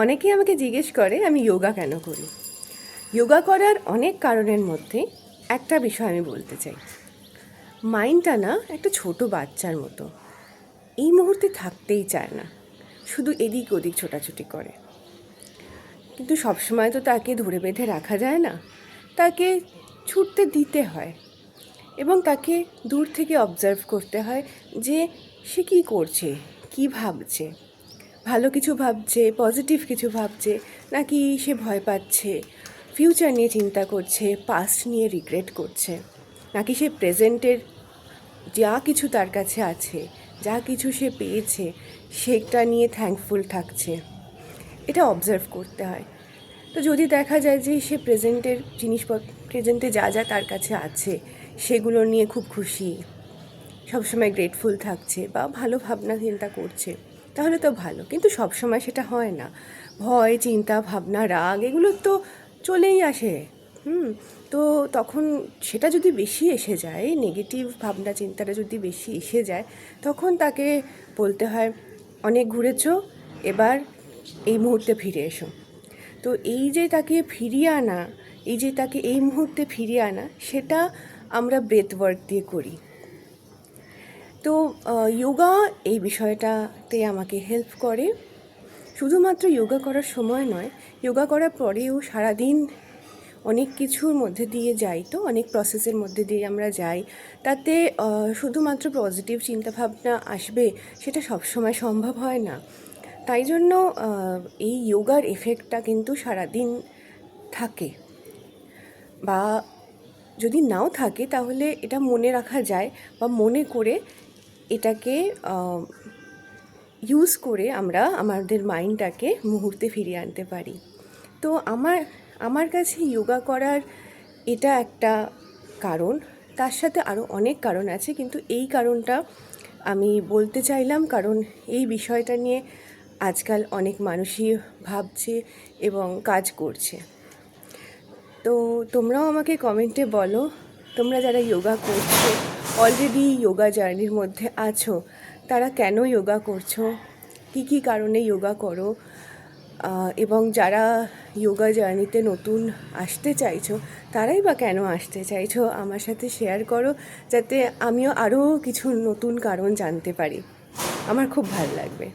অনেকেই আমাকে জিজ্ঞেস করে আমি যোগা কেন করি। যোগা করার অনেক কারণের মধ্যে একটা বিষয় আমি বলতে চাই। মাইন্ডটা না একটা ছোট বাচ্চার মতো, এই মুহূর্তে থাকতেই চায় না, শুধু এদিক ওদিক ছোটাছুটি করে। কিন্তু সবসময় তো তাকে ধরে বেঁধে রাখা যায় না, তাকে ছুটতে দিতে হয় এবং তাকে দূর থেকে অবজার্ভ করতে হয় যে সে কী করছে, কী ভাবছে, ভালো কিছু ভাবছে, পজিটিভ কিছু ভাবছে, নাকি সে ভয় পাচ্ছে, ফিউচার নিয়ে চিন্তা করছে, পাস্ট নিয়ে রিগ্রেট করছে, নাকি সে প্রেজেন্টের যা কিছু তার কাছে আছে, যা কিছু সে পেয়েছে সেটা নিয়ে থ্যাঙ্কফুল থাকছে। এটা অবজার্ভ করতে হয়। তো যদি দেখা যায় যে সে প্রেজেন্টের জিনিসপত্র, প্রেজেন্টে যা যা তার কাছে আছে সেগুলো নিয়ে খুব খুশি, সবসময় গ্রেটফুল থাকছে বা ভালো ভাবনা চিন্তা করছে, তাহলে তো ভালো। কিন্তু সবসময় সেটা হয় না। ভয়, চিন্তা, ভাবনা, রাগ এগুলো তো চলেই আসে। তো তখন সেটা যদি বেশি এসে যায়, নেগেটিভ ভাবনা চিন্তাটা যদি বেশি এসে যায়, তখন তাকে বলতে হয় অনেক ঘুরেছো, এবার এই মুহূর্তে ফিরে এসো। তো এই যে তাকে ফিরিয়ে আনা, এই যে তাকে এই মুহূর্তে ফিরিয়ে আনা, সেটা আমরা ব্রেথ ওয়ার্ক দিয়ে করি। তো যোগা এই বিষয়টাতে আমাকে হেল্প করে। শুধুমাত্র যোগা করার সময় নয়, যোগা করার পরেও সারাদিন অনেক কিছুর মধ্যে দিয়ে যাই, তো অনেক প্রসেসের মধ্যে দিয়ে আমরা যাই। তাতে শুধুমাত্র পজিটিভ চিন্তাভাবনা আসবে সেটা সবসময় সম্ভব হয় না। তাই জন্য এই যোগার এফেক্টটা কিন্তু সারাদিন থাকে, বা যদি নাও থাকে তাহলে এটা মনে রাখা যায়, বা মনে করে এটাকে ইউজ করে আমরা আমাদের মাইন্ডটাকে মুহূর্তে ফিরিয়ে আনতে পারি। তো আমার কাছে যোগা করার এটা একটা কারণ, তার সাথে আরও অনেক কারণ আছে, কিন্তু এই কারণটা আমি বলতে চাইলাম কারণ এই বিষয়টা নিয়ে আজকাল অনেক মানুষই ভাবছে এবং কাজ করছে। তো তোমরাও আমাকে কমেন্টে বলো, তোমরা যারা যোগা করছো, অলরেডি যোগা জার্নির মধ্যে আছো, তারা কেন যোগা করছো, কী কী কারণে যোগা করো, এবং যারা যোগা জার্নিতে নতুন আসতে চাইছো তারাই বা কেন আসতে চাইছো আমার সাথে শেয়ার করো, যাতে আমিও আরও কিছু নতুন কারণ জানতে পারি। আমার খুব ভালো লাগবে।